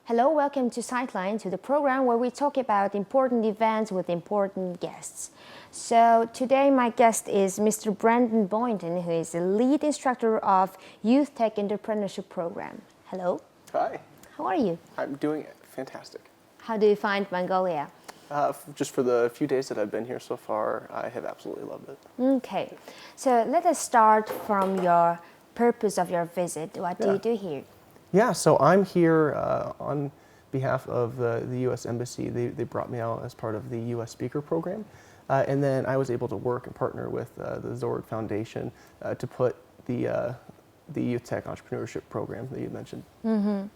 Hello, welcome to Sightline, to the program where we talk about important events with important guests. So today my guest is Mr. Boynton, who is the lead instructor of Youth Tech Entrepreneurship Program. Hello. Hi. How are you? I'm doing fantastic. How do you find Mongolia? Just for the few days that I've been here so far, I have absolutely loved it. Okay, so let us start from your purpose of your visit. What do you do here? Yeah, so I'm here on behalf of the U.S. Embassy. They brought me out as part of the U.S. Speaker Program. And then I was able to work and partner with the Zorg Foundation to put the Youth Tech Entrepreneurship Program that you mentioned. Mm-hmm.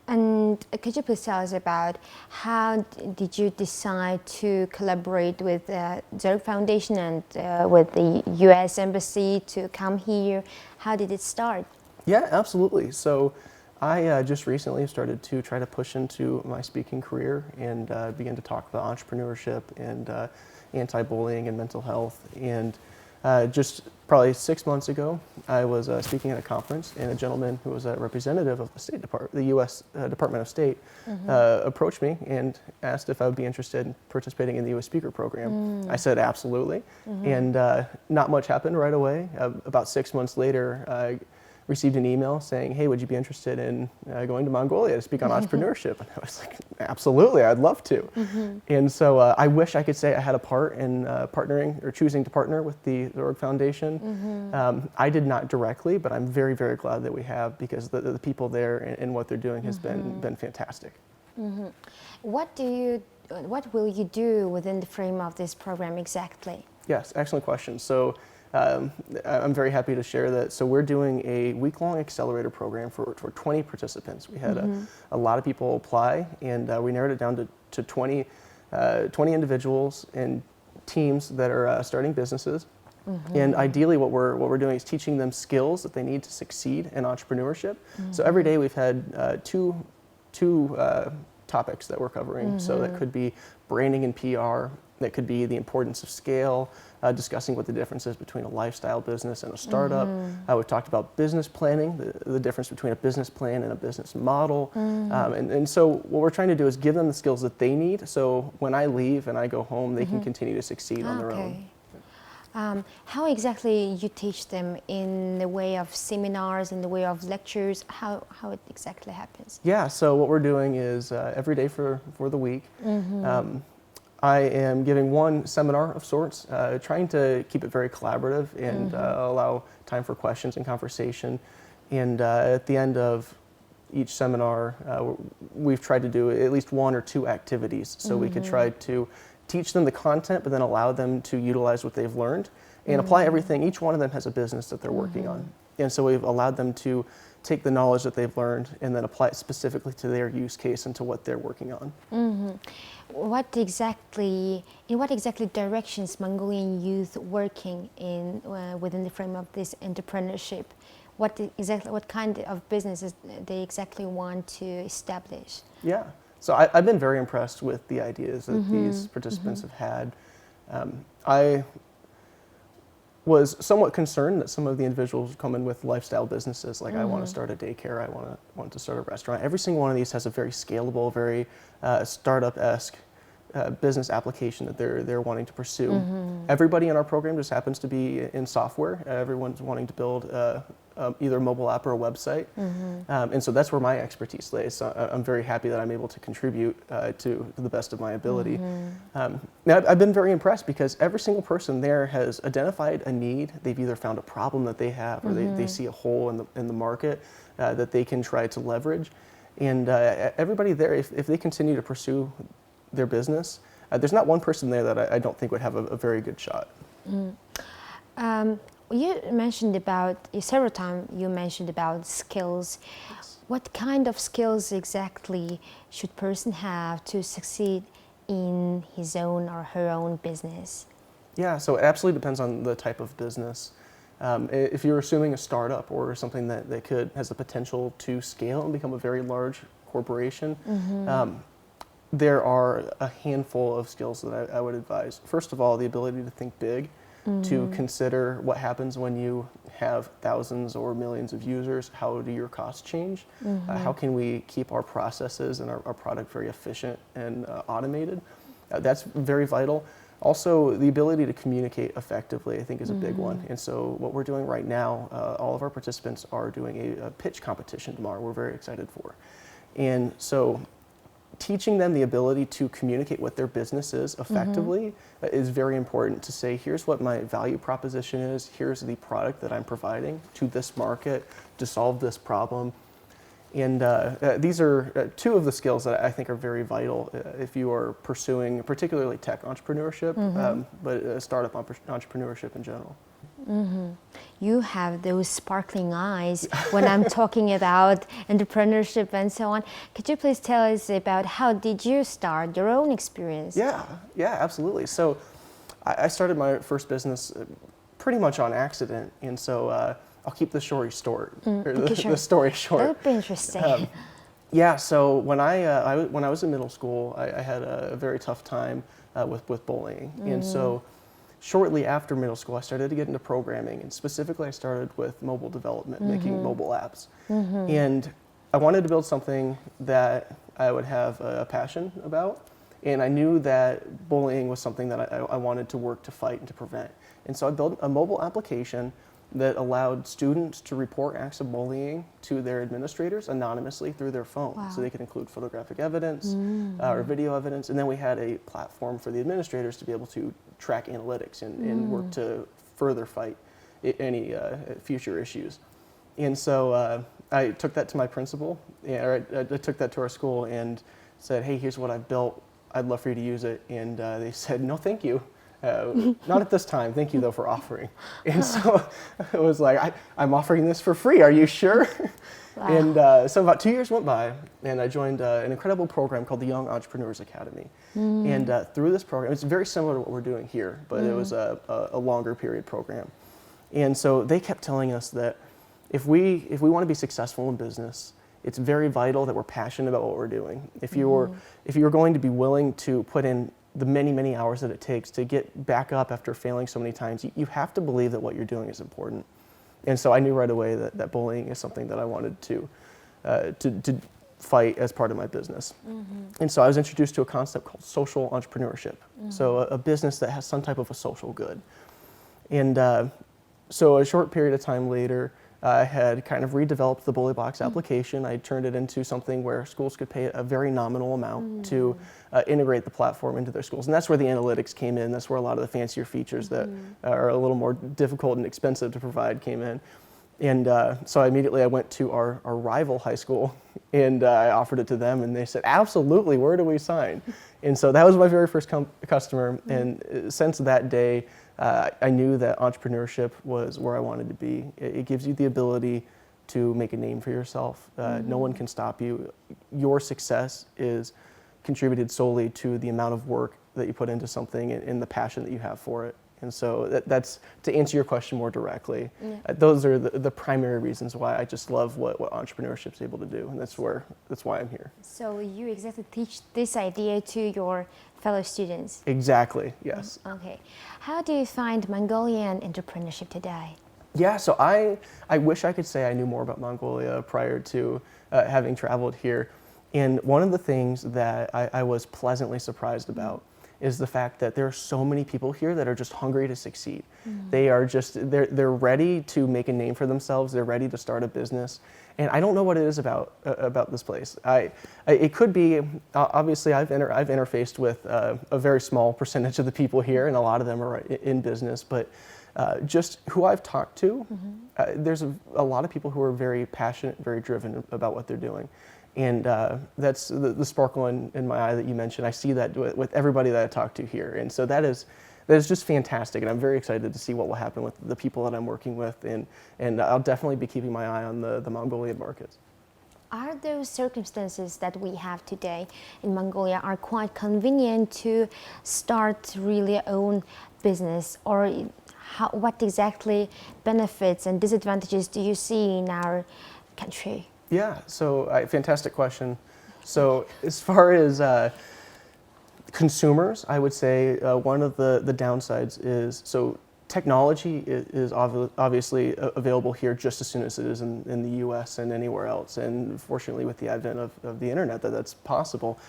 And could you please tell us about how did you decide to collaborate with the Zorg Foundation and with the U.S. Embassy to come here? How did it start? Yeah, absolutely. So I just recently started to try to push into my speaking career and begin to talk about entrepreneurship and anti-bullying and mental health. And just probably 6 months ago, I was speaking at a conference, and a gentleman who was a representative of the U.S. Department of State, approached me and asked if I would be interested in participating in the U.S. Speaker Program. I said absolutely, and not much happened right away. About 6 months later, I received an email saying, hey, would you be interested in going to Mongolia to speak on entrepreneurship? And I was like, absolutely, I'd love to. And so I wish I could say I had a part in partnering or choosing to partner with the Zorg Foundation. I did not directly, but I'm very, very glad that we have, because the people there and what they're doing has been fantastic. What will you do within the frame of this program exactly? Yes, excellent question. So I'm very happy to share that. So we're doing a week-long accelerator program for 20 participants. We had a lot of people apply, and we narrowed it down to 20 individuals and teams that are starting businesses. And ideally what we're doing is teaching them skills that they need to succeed in entrepreneurship. So every day we've had two topics that we're covering. So that could be branding and PR. That could be the importance of scale, discussing what the difference is between a lifestyle business and a startup. We've talked about business planning, the difference between a business plan and a business model. And so what we're trying to do is give them the skills that they need, so when I leave and I go home, they can continue to succeed on their own. How exactly you teach them in the way of seminars, in the way of lectures? How it exactly happens? Yeah, so what we're doing is every day for the week, I am giving one seminar of sorts, trying to keep it very collaborative and allow time for questions and conversation. And at the end of each seminar, we've tried to do at least one or two activities. So we could try to teach them the content, but then allow them to utilize what they've learned and apply everything. Each one of them has a business that they're working on. And so we've allowed them to take the knowledge that they've learned and then apply it specifically to their use case and to what they're working on. In what exactly directions Mongolian youth working in within the frame of this entrepreneurship? What kind of businesses they exactly want to establish? Yeah, so I've been very impressed with the ideas that these participants have had. I was somewhat concerned that some of the individuals come in with lifestyle businesses, like I want to start a daycare, I want to start a restaurant. Every single one of these has a very scalable, very startup-esque business application that they're wanting to pursue. Everybody in our program just happens to be in software. Everyone's wanting to build either a mobile app or a website. And so that's where my expertise lays. So I'm very happy that I'm able to contribute to the best of my ability. Now, I've been very impressed because every single person there has identified a need. They've either found a problem that they have or they see a hole in the market that they can try to leverage. And everybody there, if they continue to pursue their business, there's not one person there that I don't think would have a very good shot. You mentioned several times you mentioned about skills. Yes. What kind of skills exactly should person have to succeed in his own or her own business? Yeah, so it absolutely depends on the type of business. If you're assuming a startup or something that has the potential to scale and become a very large corporation, there are a handful of skills that I would advise. First of all, the ability to think big, to consider what happens when you have thousands or millions of users. How do your costs change? How can we keep our processes and our product very efficient and automated? That's very vital. Also, the ability to communicate effectively, I think, is a big one. And so what we're doing right now, all of our participants are doing a pitch competition tomorrow we're very excited for. And so teaching them the ability to communicate what their business is effectively is very important, to say, here's what my value proposition is, here's the product that I'm providing to this market to solve this problem. And these are two of the skills that I think are very vital if you are pursuing particularly tech entrepreneurship, but startup entrepreneurship in general. You have those sparkling eyes when I'm talking about entrepreneurship and so on. Could you please tell us about how did you start your own experience? Yeah, absolutely. So I started my first business pretty much on accident, and so I'll keep the story short. The story short. That would be interesting. So when I was in middle school, I had a very tough time with bullying, and so shortly after middle school, I started to get into programming, and specifically I started with mobile development, making mobile apps. And I wanted to build something that I would have a passion about, and I knew that bullying was something that I wanted to work to fight and to prevent. And so I built a mobile application that allowed students to report acts of bullying to their administrators anonymously through their phone. Wow. So they could include photographic evidence or video evidence, and then we had a platform for the administrators to be able to track analytics and work to further fight any future issues. And so I took that to my principal, I took that to our school and said, hey, here's what I've built, I'd love for you to use it. And they said, no, thank you. Not at this time. Thank you, though, for offering. And so it was like, I'm offering this for free. Are you sure? Wow. And so about 2 years went by, and I joined an incredible program called the Young Entrepreneurs Academy. And through this program, it's very similar to what we're doing here, but it was a longer period program. And so they kept telling us that if we want to be successful in business, it's very vital that we're passionate about what we're doing. If you're going to be willing to put in the many, many hours that it takes to get back up after failing so many times, you have to believe that what you're doing is important. And so I knew right away that bullying is something that I wanted to fight as part of my business. And so I was introduced to a concept called social entrepreneurship. So a business that has some type of a social good. And so a short period of time later, I had kind of redeveloped the Bully Box application. I turned it into something where schools could pay a very nominal amount to integrate the platform into their schools. And that's where the analytics came in. That's where a lot of the fancier features that are a little more difficult and expensive to provide came in. And so immediately I went to our rival high school and I offered it to them, and they said, absolutely, where do we sign? And so that was my very first customer. And since that day, I knew that entrepreneurship was where I wanted to be. It gives you the ability to make a name for yourself. No one can stop you. Your success is contributed solely to the amount of work that you put into something and the passion that you have for it. And so that's to answer your question more directly. Those are the primary reasons why I just love what entrepreneurship is able to do, and that's why I'm here. So you exactly teach this idea to your fellow students? Exactly, yes. Okay. How do you find Mongolian entrepreneurship today? Yeah, so I wish I could say I knew more about Mongolia prior to having traveled here. And one of the things that I was pleasantly surprised about is the fact that there are so many people here that are just hungry to succeed. They are they're ready to make a name for themselves. They're ready to start a business. And I don't know what it is about this place. It could be, obviously I've interfaced with a very small percentage of the people here, and a lot of them are in business, but just who I've talked to, there's a lot of people who are very passionate, very driven about what they're doing. And that's the sparkle in my eye that you mentioned. I see that with everybody that I talk to here. And so that is just fantastic. And I'm very excited to see what will happen with the people that I'm working with. And I'll definitely be keeping my eye on the Mongolian markets. Are those circumstances that we have today in Mongolia are quite convenient to start really own business? Or what exactly benefits and disadvantages do you see in our country? Yeah, so fantastic question. So as far as consumers, I would say one of the downsides is, so technology is obviously available here just as soon as it is in the US and anywhere else. And fortunately, with the advent of the internet, that's possible.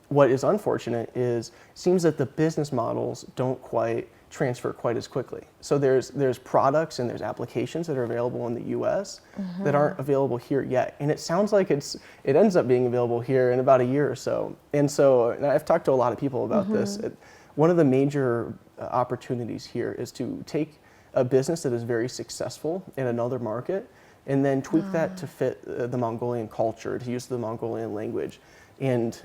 What is unfortunate is it seems that the business models don't quite transfer quite as quickly. So there's products and there's applications that are available in the US that aren't available here yet. And it sounds like it ends up being available here in about a year or so. And I've talked to a lot of people about this. One of the major opportunities here is to take a business that is very successful in another market and then tweak that to fit the Mongolian culture, to use the Mongolian language. And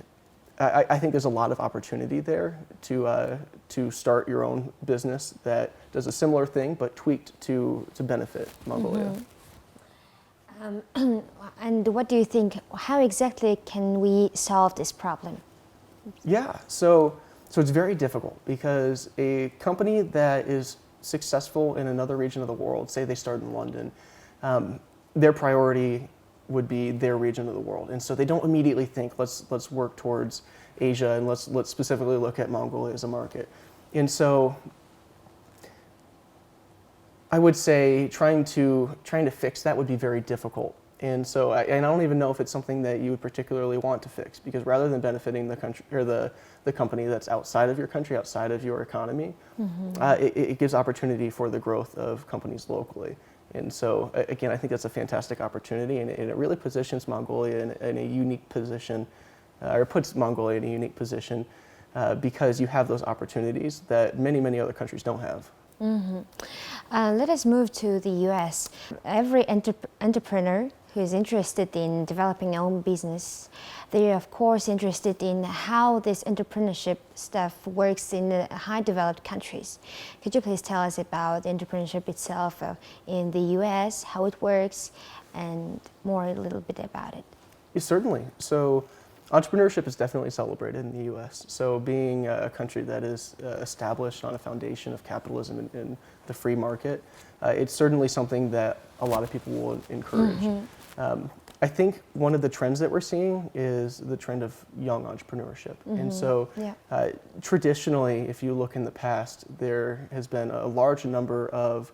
I think there's a lot of opportunity there to start your own business that does a similar thing but tweaked to benefit Mongolia. And what do you think, how exactly can we solve this problem? Yeah, so it's very difficult because a company that is successful in another region of the world, say they start in London, their priority would be their region of the world. And so they don't immediately think, let's work towards Asia and let's specifically look at Mongolia as a market. And so I would say trying to fix that would be very difficult. And so I don't even know if it's something that you would particularly want to fix, because rather than benefiting the country or the company that's outside of your country, outside of your economy, it gives opportunity for the growth of companies locally. And so, again, I think that's a fantastic opportunity, and it really positions Mongolia in a unique position, or puts Mongolia in a unique position, because you have those opportunities that many other countries don't have. Let us move to the US. Every entrepreneur who is interested in developing their own business, they are of course interested in how this entrepreneurship stuff works in the high developed countries. Could you please tell us about entrepreneurship itself in the US, how it works, and more a little bit about it? Yeah, certainly. So entrepreneurship is definitely celebrated in the US. So being a country that is established on a foundation of capitalism and the free market, it's certainly something that a lot of people will encourage. I think one of the trends that we're seeing is the trend of young entrepreneurship. And so traditionally, if you look in the past, there has been a large number of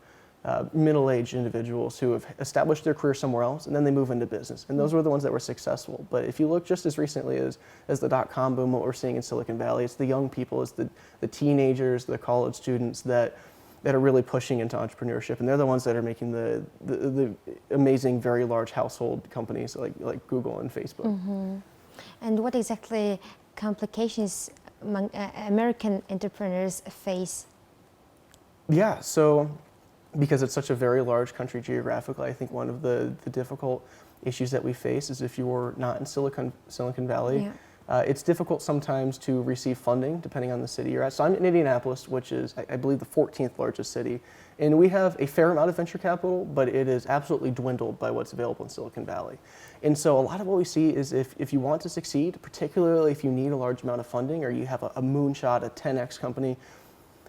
middle-aged individuals who have established their career somewhere else, and then they move into business. And those were the ones that were successful. But if you look just as recently as the dot-com boom, what we're seeing in Silicon Valley, it's the young people, it's the teenagers, the college students that are really pushing into entrepreneurship. And they're the ones that are making the amazing, very large household companies like Google and Facebook. And what exactly complications American entrepreneurs face? Yeah, so because it's such a very large country geographically, I think one of the difficult issues that we face is if you're not in Silicon Valley, it's difficult sometimes to receive funding depending on the city you're at. So I'm in Indianapolis, which is, I believe, the 14th largest city. And we have a fair amount of venture capital, but it is absolutely dwindled by what's available in Silicon Valley. And so a lot of what we see is if you want to succeed, particularly if you need a large amount of funding or you have a moonshot, a 10x company,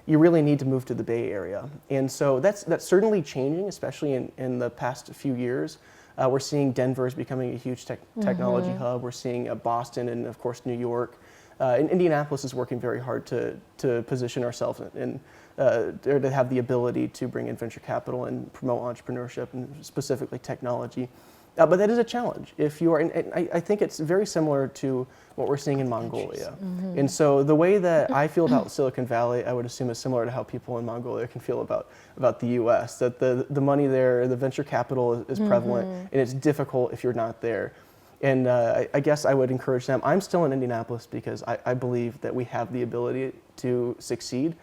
you really need to move to the Bay Area. And so that's certainly changing, especially in the past few years. We're seeing Denver is becoming a huge technology hub. We're seeing Boston and, of course, New York. And Indianapolis is working very hard to position ourselves to have the ability to bring in venture capital and promote entrepreneurship and specifically technology. But that is a challenge. If you are, and I think it's very similar to what we're seeing in Mongolia. And so the way that I feel about Silicon Valley, I would assume is similar to how people in Mongolia can feel about the US, that the money there, the venture capital is prevalent, and it's difficult if you're not there. And I guess I would encourage them. I'm still in Indianapolis because I believe that we have the ability to succeed.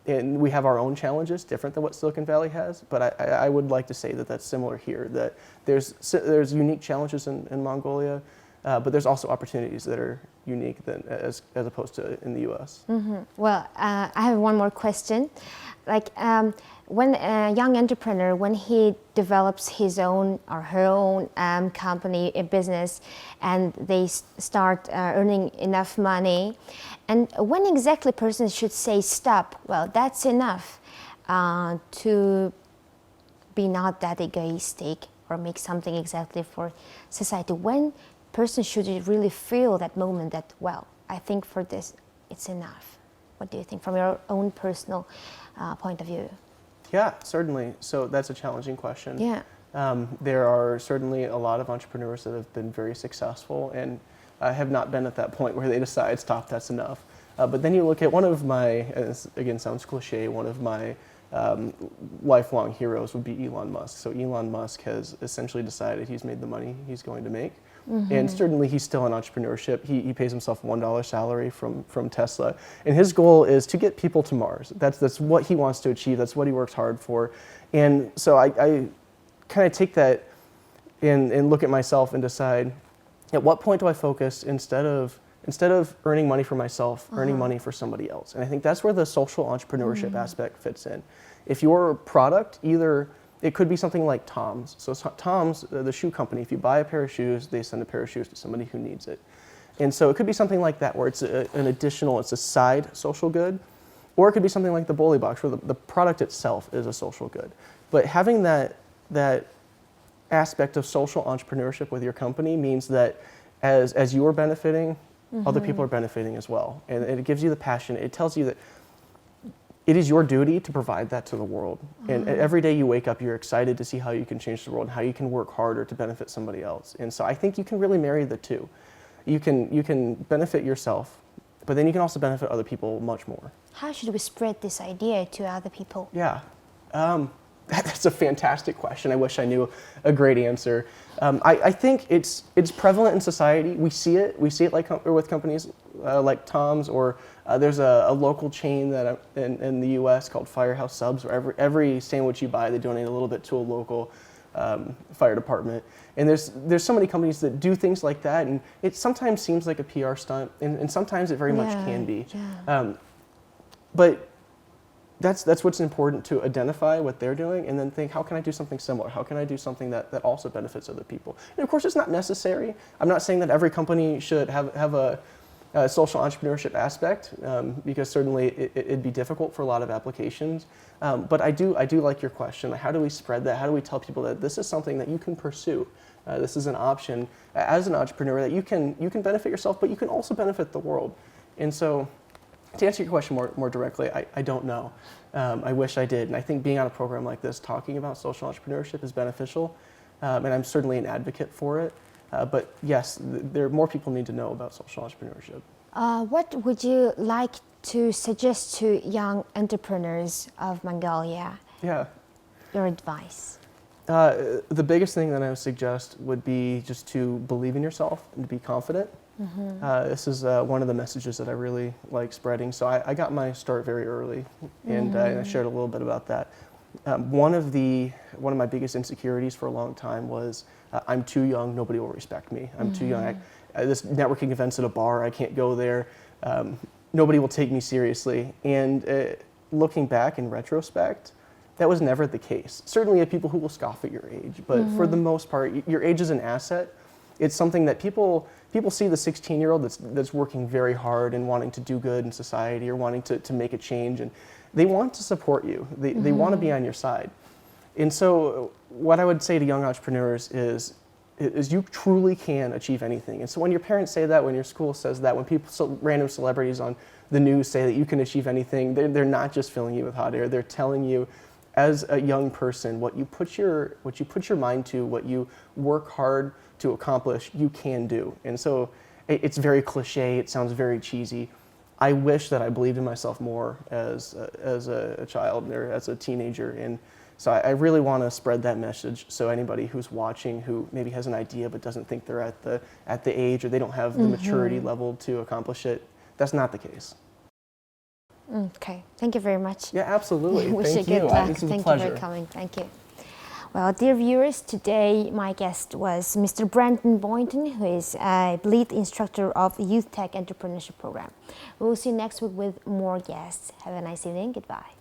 And we have our own challenges, different than what Silicon Valley has, but I would like to say that that's similar here, that there's unique challenges in Mongolia, but there's also opportunities that are unique as opposed to in the US. Well, I have one more question. Like when a young entrepreneur, when he develops his own or her own company, a business, and they start earning enough money, and when exactly person should say stop? Well, that's enough. to be not that egoistic or make something exactly for society? When person should really feel that moment that, well, I think for this it's enough? What do you think from your own personal point of view? Yeah, certainly. So that's a challenging question. Yeah. There are certainly a lot of entrepreneurs that have been very successful and have not been at that point where they decide, stop, that's enough. But then you look at one of my, and this again sounds cliche, one of my lifelong heroes would be Elon Musk. So Elon Musk has essentially decided he's made the money he's going to make. And certainly he's still in entrepreneurship. He pays himself $1 salary from Tesla. And his goal is to get people to Mars. That's what he wants to achieve. That's what he works hard for. And so I kind of take that and look at myself and decide, at what point do I focus instead of earning money for myself, earning money for somebody else? And I think that's where the social entrepreneurship aspect fits in. If your product, either it could be something like Tom's. So Tom's, the shoe company, if you buy a pair of shoes, they send a pair of shoes to somebody who needs it. And so it could be something like that, where it's an additional, it's a side social good. Or it could be something like the Bully Box, where the product itself is a social good. But having that aspect of social entrepreneurship with your company means that as you're benefiting, other people are benefiting as well. And it gives you the passion. It tells you that it is your duty to provide that to the world. And every day you wake up, you're excited to see how you can change the world and how you can work harder to benefit somebody else. And so I think you can really marry the two. You can benefit yourself, but then you can also benefit other people much more. How should we spread this idea to other people? Yeah. That's a fantastic question. I wish I knew a great answer. I think it's prevalent in society. We see it with companies like Tom's, or there's a local chain that in the U.S. called Firehouse Subs, where every sandwich you buy, they donate a little bit to a local fire department. And there's so many companies that do things like that, and it sometimes seems like a PR stunt, and sometimes it very much can be. Yeah. But that's what's important, to identify what they're doing and then think, how can I do something similar? How can I do something that also benefits other people? And of course, it's not necessary. I'm not saying that every company should have a social entrepreneurship aspect, because certainly it'd be difficult for a lot of applications. But I do like your question. How do we spread that? How do we tell people that this is something that you can pursue? This is an option as an entrepreneur that you can benefit yourself, but you can also benefit the world. And so, to answer your question more directly, I don't know. I wish I did. And I think being on a program like this, talking about social entrepreneurship is beneficial. And I'm certainly an advocate for it. But yes, more people need to know about social entrepreneurship. What would you like to suggest to young entrepreneurs of Mongolia? Yeah. Your advice? The biggest thing that I would suggest would be just to believe in yourself and to be confident. This is one of the messages that I really like spreading. So I got my start very early, and I shared a little bit about that. One of my biggest insecurities for a long time was I'm too young, nobody will respect me. I'm too young. This networking event's at a bar, I can't go there. Nobody will take me seriously. And looking back in retrospect, that was never the case. Certainly, you have people who will scoff at your age, but for the most part, your age is an asset. It's something that people see the 16-year-old that's working very hard and wanting to do good in society, or wanting to make a change, and they want to support you. They want to be on your side. And so what I would say to young entrepreneurs is you truly can achieve anything. And so when your parents say that, when your school says that, when random celebrities on the news say that you can achieve anything, they're not just filling you with hot air. They're telling you, as a young person, what you put your mind to, what you work hard to accomplish, you can do. And so it's very cliche, it sounds very cheesy. I wish that I believed in myself more as a child or as a teenager. And so I really want to spread that message, so anybody who's watching who maybe has an idea but doesn't think they're at the age, or they don't have the maturity level to accomplish it, that's not the case. Okay, thank you very much. Yeah, absolutely. Wish you good luck. Thank you for coming. Thank you. Well, dear viewers, today my guest was Mr. Brandon Boynton, who is a lead instructor of the Youth Tech Entrepreneurship Program. We will see you next week with more guests. Have a nice evening. Goodbye.